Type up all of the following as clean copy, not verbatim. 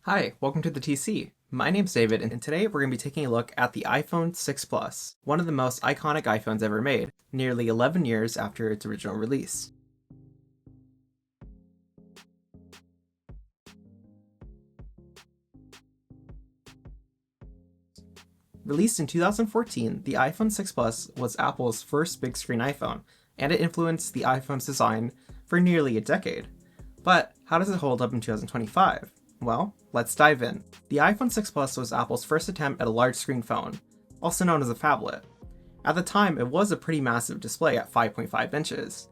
Hi, welcome to the TC. My name's David, and today we're going to be taking a look at the iPhone 6 Plus, one of the most iconic iPhones ever made, nearly 11 years after its original release. Released in 2014, the iPhone 6 Plus was Apple's first big screen iPhone, and it influenced the iPhone's design for nearly a decade. But how does it hold up in 2025? Well, let's dive in. The iPhone 6 Plus was Apple's first attempt at a large screen phone, also known as a phablet. At the time, it was a pretty massive display at 5.5 inches.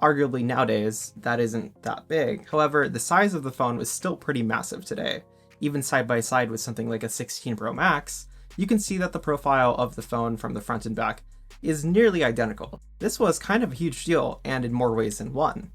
Arguably nowadays, that isn't that big. However, the size of the phone was still pretty massive today. Even side by side with something like a 16 Pro Max, you can see that the profile of the phone from the front and back is nearly identical. This was kind of a huge deal, and in more ways than one.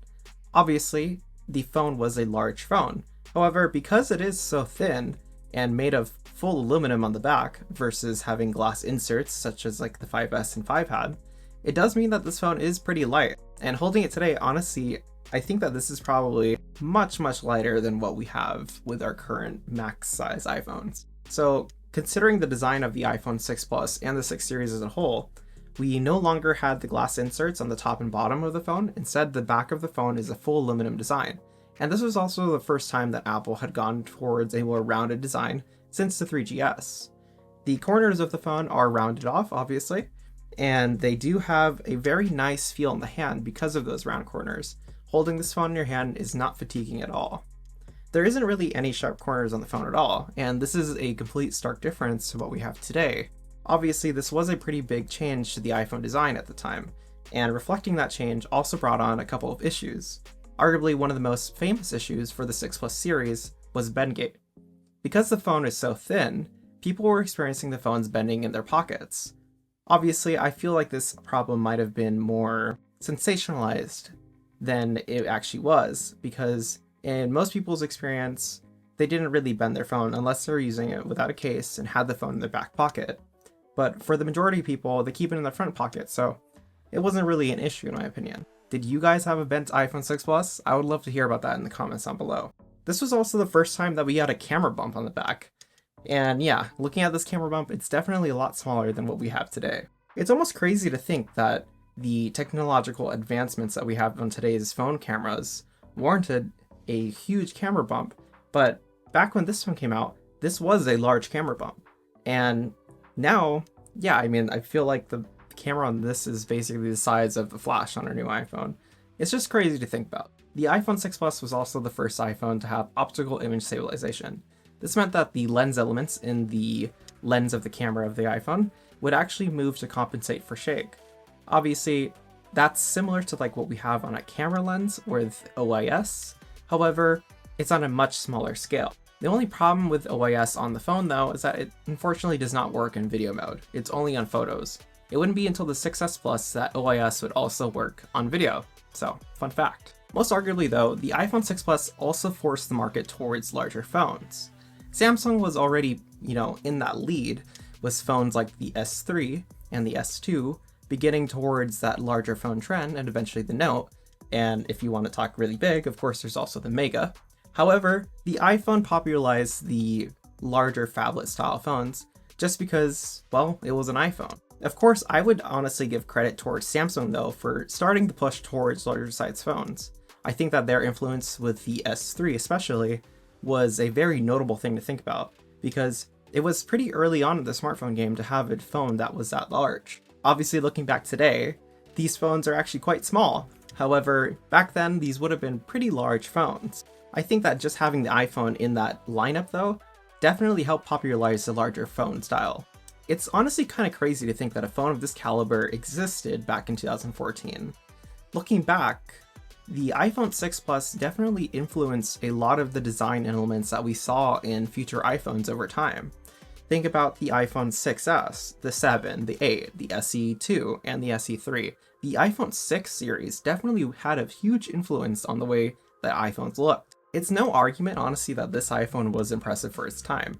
Obviously, the phone was a large phone. However, because it is so thin and made of full aluminum on the back versus having glass inserts such as like the 5S and 5 had, it does mean that this phone is pretty light. And holding it today, honestly, I think that this is probably much lighter than what we have with our current max size iPhones. So considering the design of the iPhone 6 Plus and the 6 series as a whole, we no longer had the glass inserts on the top and bottom of the phone. Instead, the back of the phone is a full aluminum design. And this was also the first time that Apple had gone towards a more rounded design since the 3GS. The corners of the phone are rounded off, obviously, and they do have a very nice feel in the hand because of those round corners. Holding this phone in your hand is not fatiguing at all. There isn't really any sharp corners on the phone at all, and this is a complete stark difference to what we have today. Obviously, this was a pretty big change to the iPhone design at the time, and reflecting that change also brought on a couple of issues. Arguably one of the most famous issues for the 6 Plus series was bendgate. Because the phone is so thin, people were experiencing the phones bending in their pockets. Obviously, I feel like this problem might have been more sensationalized than it actually was, because in most people's experience, they didn't really bend their phone unless they were using it without a case and had the phone in their back pocket. But for the majority of people, they keep it in their front pocket, so it wasn't really an issue in my opinion. Did you guys have a bent iPhone 6 Plus? I would love to hear about that in the comments down below. This was also the first time that we had a camera bump on the back. And yeah, looking at this camera bump, it's definitely a lot smaller than what we have today. It's almost crazy to think that the technological advancements that we have on today's phone cameras warranted a huge camera bump, but back when this one came out, this was a large camera bump. And now, yeah, I mean, I feel like the camera on this is basically the size of the flash on our new iPhone. It's just crazy to think about. The iPhone 6 Plus was also the first iPhone to have optical image stabilization. This meant that the lens elements in the lens of the camera of the iPhone would actually move to compensate for shake. Obviously, that's similar to like what we have on a camera lens with OIS. However, it's on a much smaller scale. The only problem with OIS on the phone though is that it unfortunately does not work in video mode. It's only on photos. It wouldn't be until the 6S Plus that OIS would also work on video. So, fun fact. Most arguably though, the iPhone 6 Plus also forced the market towards larger phones. Samsung was already, in that lead with phones like the S3 and the S2 beginning towards that larger phone trend and eventually the Note. And if you want to talk really big, of course there's also the Mega. However, the iPhone popularized the larger phablet style phones just because, well, it was an iPhone. Of course, I would honestly give credit towards Samsung though for starting to push towards larger size phones. I think that their influence with the S3 especially was a very notable thing to think about, because it was pretty early on in the smartphone game to have a phone that was that large. Obviously looking back today, these phones are actually quite small. However, back then these would have been pretty large phones. I think that just having the iPhone in that lineup though definitely helped popularize the larger phone style. It's honestly kind of crazy to think that a phone of this caliber existed back in 2014. Looking back, the iPhone 6 Plus definitely influenced a lot of the design elements that we saw in future iPhones over time. Think about the iPhone 6S, the 7, the 8, the SE2, and the SE3. The iPhone 6 series definitely had a huge influence on the way that iPhones looked. It's no argument, honestly, that this iPhone was impressive for its time.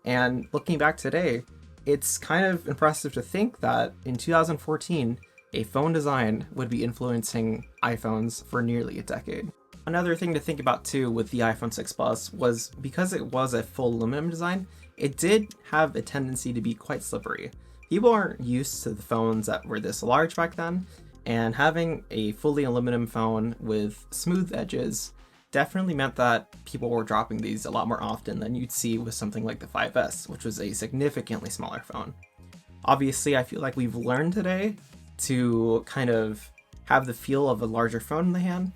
And looking back today, it's kind of impressive to think that in 2014, a phone design would be influencing iPhones for nearly a decade. Another thing to think about too with the iPhone 6 Plus was because it was a full aluminum design, it did have a tendency to be quite slippery. People aren't used to the phones that were this large back then, and having a fully aluminum phone with smooth edges definitely meant that people were dropping these a lot more often than you'd see with something like the 5S, which was a significantly smaller phone. Obviously, I feel like we've learned today to kind of have the feel of a larger phone in the hand,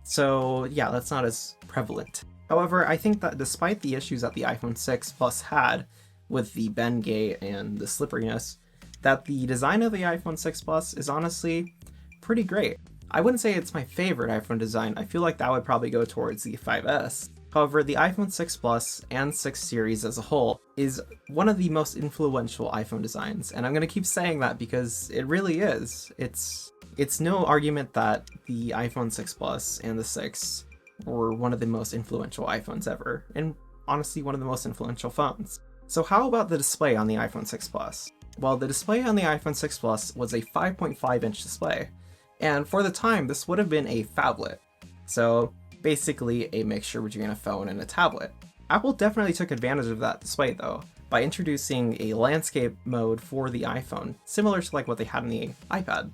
so yeah, that's not as prevalent. However, I think that despite the issues that the iPhone 6 Plus had with the bend gate and the slipperiness, that the design of the iPhone 6 Plus is honestly pretty great. I wouldn't say it's my favorite iPhone design. I feel like that would probably go towards the 5S. However, the iPhone 6 Plus and 6 series as a whole is one of the most influential iPhone designs, and I'm going to keep saying that because it really is. It's no argument that the iPhone 6 Plus and the 6 were one of the most influential iPhones ever, and honestly one of the most influential phones. So how about the display on the iPhone 6 Plus? Well, the display on the iPhone 6 Plus was a 5.5-inch display, and for the time this would have been a phablet, so basically a mixture between a phone and a tablet. Apple definitely took advantage of that display though, by introducing a landscape mode for the iPhone, similar to like what they had in the iPad.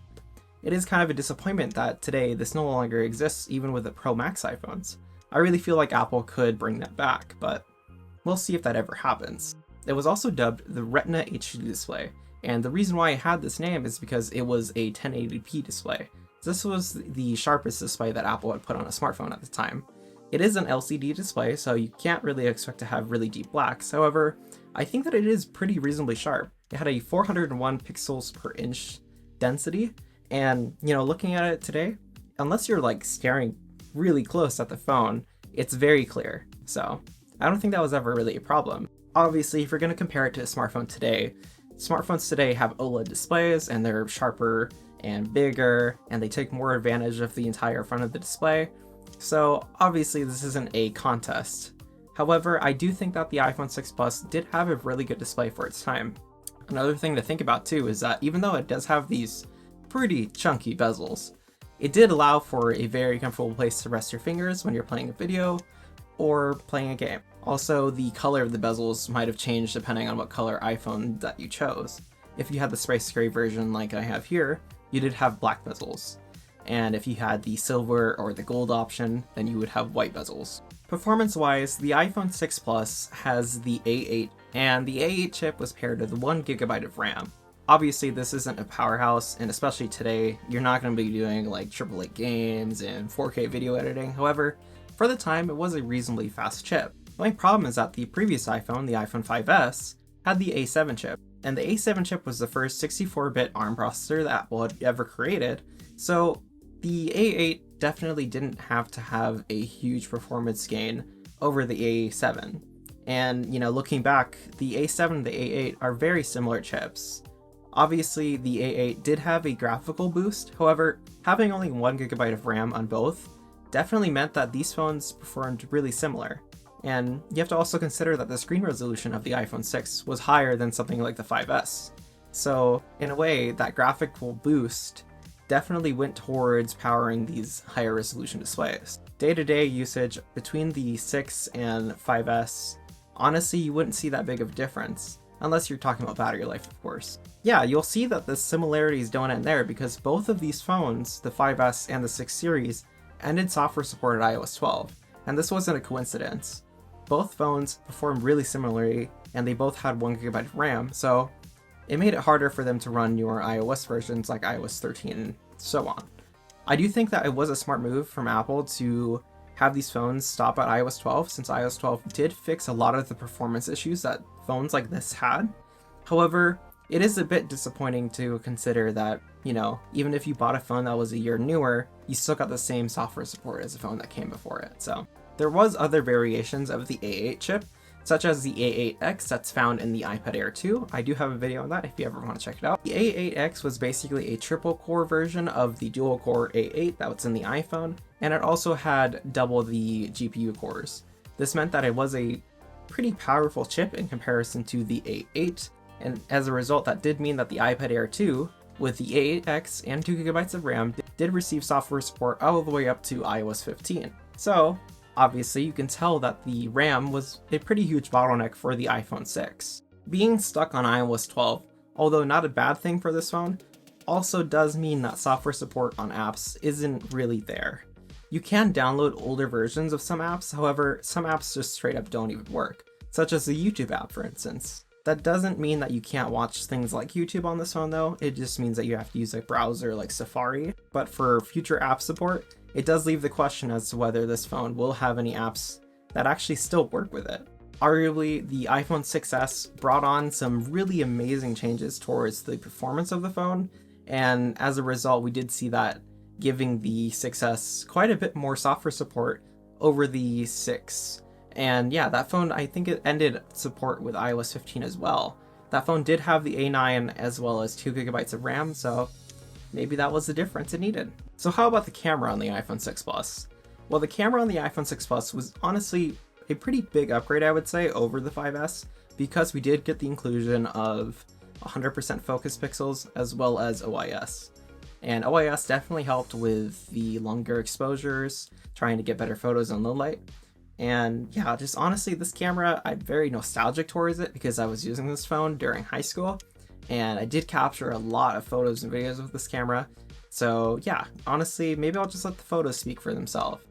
It is kind of a disappointment that today this no longer exists even with the Pro Max iPhones. I really feel like Apple could bring that back, but we'll see if that ever happens. It was also dubbed the Retina HD display, and the reason why it had this name is because it was a 1080p display. This was the sharpest display that Apple had put on a smartphone at the time. It is an LCD display, so you can't really expect to have really deep blacks. However, I think that it is pretty reasonably sharp. It had a 401 pixels per inch density, and looking at it today, unless you're like staring really close at the phone, it's very clear. So I don't think that was ever really a problem. Obviously, if you're going to compare it to a smartphone today, smartphones today have OLED displays and they're sharper and bigger, and they take more advantage of the entire front of the display. So obviously this isn't a contest. However, I do think that the iPhone 6 Plus did have a really good display for its time. Another thing to think about too is that even though it does have these pretty chunky bezels, it did allow for a very comfortable place to rest your fingers when you're playing a video or playing a game. Also, the color of the bezels might have changed depending on what color iPhone that you chose. If you had the Space Gray version like I have here, you did have black bezels. And if you had the silver or the gold option, then you would have white bezels. Performance-wise, the iPhone 6 Plus has the A8, and the A8 chip was paired with 1GB of RAM. Obviously, this isn't a powerhouse, and especially today, you're not going to be doing like AAA games and 4K video editing. However, for the time, it was a reasonably fast chip. The only problem is that the previous iPhone, the iPhone 5S, had the A7 chip, and the A7 chip was the first 64-bit ARM processor that Apple had ever created, so the A8 definitely didn't have to have a huge performance gain over the A7. And, looking back, the A7 and the A8 are very similar chips. Obviously, the A8 did have a graphical boost, however, having only 1GB of RAM on both definitely meant that these phones performed really similar. And you have to also consider that the screen resolution of the iPhone 6 was higher than something like the 5S. So, in a way, that graphical boost definitely went towards powering these higher resolution displays. Day-to-day usage between the 6 and 5S, honestly, you wouldn't see that big of a difference, unless you're talking about battery life, of course. Yeah, you'll see that the similarities don't end there because both of these phones, the 5S and the 6 series, ended software support at iOS 12, and this wasn't a coincidence. Both phones performed really similarly, and they both had 1GB of RAM, so it made it harder for them to run newer iOS versions like iOS 13 and so on. I do think that it was a smart move from Apple to have these phones stop at iOS 12, since iOS 12 did fix a lot of the performance issues that phones like this had. However, it is a bit disappointing to consider that, even if you bought a phone that was a year newer, you still got the same software support as the phone that came before it. So there was other variations of the A8 chip, such as the A8X that's found in the iPad Air 2. I do have a video on that if you ever want to check it out. The A8X was basically a triple core version of the dual core A8 that was in the iPhone, and it also had double the GPU cores. This meant that it was a pretty powerful chip in comparison to the A8, and as a result that did mean that the iPad Air 2 with the A8X and 2GB of RAM did receive software support all the way up to iOS 15. So, obviously, you can tell that the RAM was a pretty huge bottleneck for the iPhone 6. Being stuck on iOS 12, although not a bad thing for this phone, also does mean that software support on apps isn't really there. You can download older versions of some apps, however, some apps just straight up don't even work, such as the YouTube app for instance. That doesn't mean that you can't watch things like YouTube on this phone though, it just means that you have to use a browser like Safari. But for future app support, it does leave the question as to whether this phone will have any apps that actually still work with it. Arguably, the iPhone 6s brought on some really amazing changes towards the performance of the phone, and as a result, we did see that giving the 6s quite a bit more software support over the 6. And yeah, that phone, I think it ended support with iOS 15 as well. That phone did have the A9 as well as 2GB of RAM, so maybe that was the difference it needed. So how about the camera on the iPhone 6 Plus? Well, the camera on the iPhone 6 Plus was honestly a pretty big upgrade, I would say, over the 5S, because we did get the inclusion of 100% focus pixels as well as OIS. And OIS definitely helped with the longer exposures, trying to get better photos in low light. And yeah, just honestly, this camera, I'm very nostalgic towards it because I was using this phone during high school, and I did capture a lot of photos and videos with this camera. So yeah, honestly, maybe I'll just let the photos speak for themselves.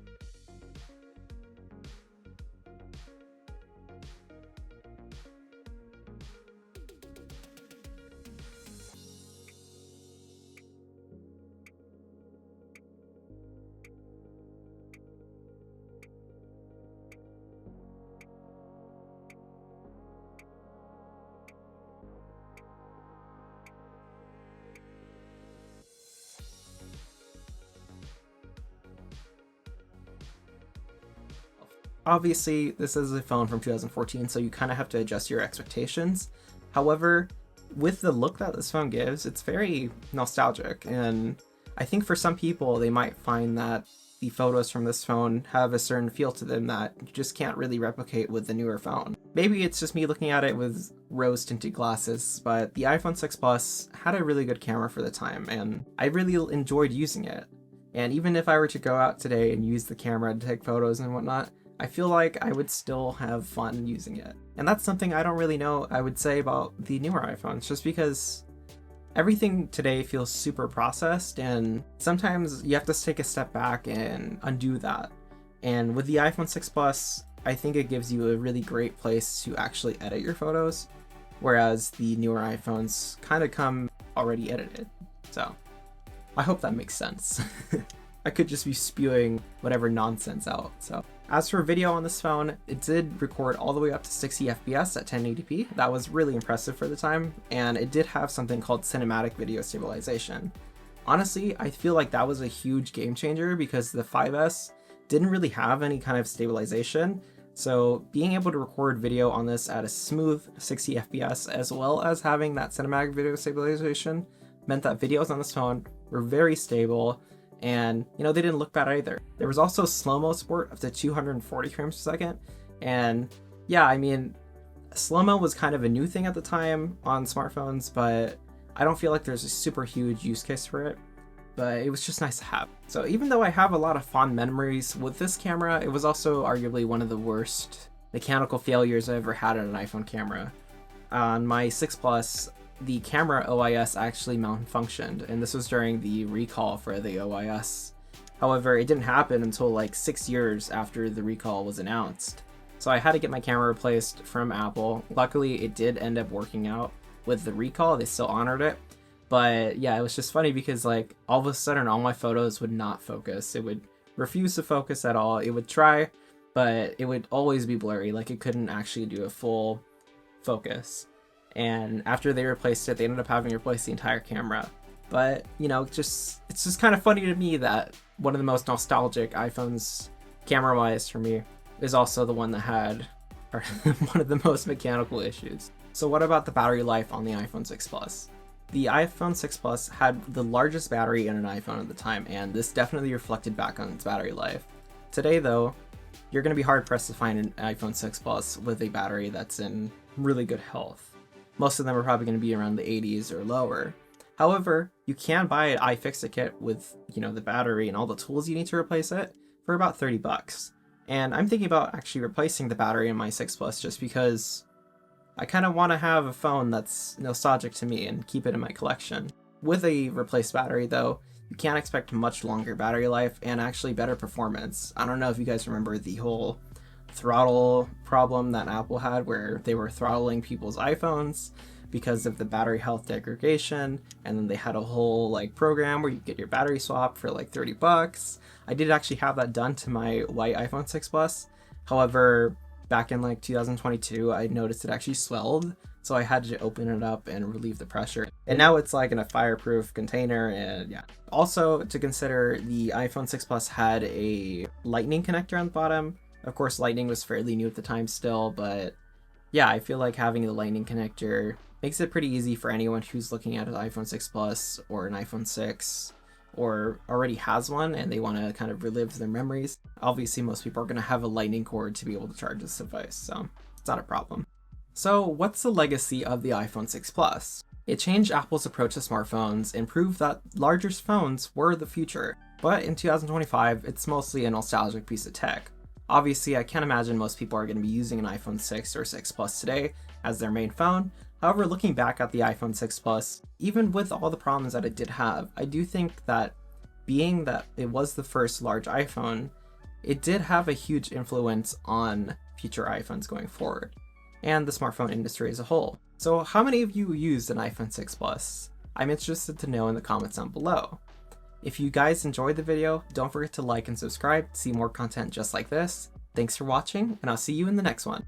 Obviously, this is a phone from 2014, so you kind of have to adjust your expectations. However, with the look that this phone gives, it's very nostalgic, and I think for some people, they might find that the photos from this phone have a certain feel to them that you just can't really replicate with the newer phone. Maybe it's just me looking at it with rose-tinted glasses, but the iPhone 6 Plus had a really good camera for the time, and I really enjoyed using it. And even if I were to go out today and use the camera to take photos and whatnot, I feel like I would still have fun using it. And that's something I don't really know I would say about the newer iPhones, just because everything today feels super processed, and sometimes you have to take a step back and undo that. And with the iPhone 6 Plus, I think it gives you a really great place to actually edit your photos, whereas the newer iPhones kind of come already edited. So I hope that makes sense. I could just be spewing whatever nonsense out. So as for video on this phone, it did record all the way up to 60 FPS at 1080p. That was really impressive for the time, and it did have something called cinematic video stabilization. Honestly, I feel like that was a huge game changer because the 5S didn't really have any kind of stabilization. So being able to record video on this at a smooth 60 FPS as well as having that cinematic video stabilization meant that videos on this phone were very stable, and they didn't look bad either. There was also slow-mo support up to 240 frames per second, and yeah, I mean, slow-mo was kind of a new thing at the time on smartphones, but I don't feel like there's a super huge use case for it, but it was just nice to have. So even though I have a lot of fond memories with this camera, it was also arguably one of the worst mechanical failures I ever had on an iPhone camera. On my 6 Plus, the camera OIS actually malfunctioned, and this was during the recall for the OIS. However, it didn't happen until like 6 years after the recall was announced. So I had to get my camera replaced from Apple. Luckily, it did end up working out with the recall. They still honored it. But yeah, it was just funny because like all of a sudden all my photos would not focus. It would refuse to focus at all. It would try, but it would always be blurry. Like it couldn't actually do a full focus. And after they replaced it, they ended up having to replace the entire camera. But it's just kind of funny to me that one of the most nostalgic iPhones camera-wise for me is also the one that had one of the most mechanical issues. So what about the battery life on the iPhone 6 Plus? The iPhone 6 Plus had the largest battery in an iPhone at the time, and this definitely reflected back on its battery life. Today though, you're going to be hard-pressed to find an iPhone 6 Plus with a battery that's in really good health. Most of them are probably going to be around the 80s or lower. However, you can buy an iFixit kit with, the battery and all the tools you need to replace it, for about 30 bucks. And I'm thinking about actually replacing the battery in my 6 Plus just because I kind of want to have a phone that's nostalgic to me and keep it in my collection. With a replaced battery though, you can't expect much longer battery life and actually better performance. I don't know if you guys remember the whole throttle problem that Apple had where they were throttling people's iPhones because of the battery health degradation, and then they had a whole like program where you get your battery swap for like 30 bucks. I did actually have that done to my white iPhone 6 Plus. However, back in like 2022, I noticed it actually swelled, so I had to open it up and relieve the pressure. And now it's like in a fireproof container, and yeah. Also to consider, the iPhone 6 Plus had a lightning connector on the bottom. Of course, lightning was fairly new at the time still, but yeah, I feel like having the lightning connector makes it pretty easy for anyone who's looking at an iPhone 6 Plus or an iPhone 6 or already has one and they want to kind of relive their memories. Obviously, most people are going to have a lightning cord to be able to charge this device, so it's not a problem. So what's the legacy of the iPhone 6 Plus? It changed Apple's approach to smartphones and proved that larger phones were the future. But in 2025, it's mostly a nostalgic piece of tech. Obviously, I can't imagine most people are going to be using an iPhone 6 or 6 Plus today as their main phone. However, looking back at the iPhone 6 Plus, even with all the problems that it did have, I do think that being that it was the first large iPhone, it did have a huge influence on future iPhones going forward, and the smartphone industry as a whole. So how many of you used an iPhone 6 Plus? I'm interested to know in the comments down below. If you guys enjoyed the video, don't forget to like and subscribe to see more content just like this. Thanks for watching, and I'll see you in the next one.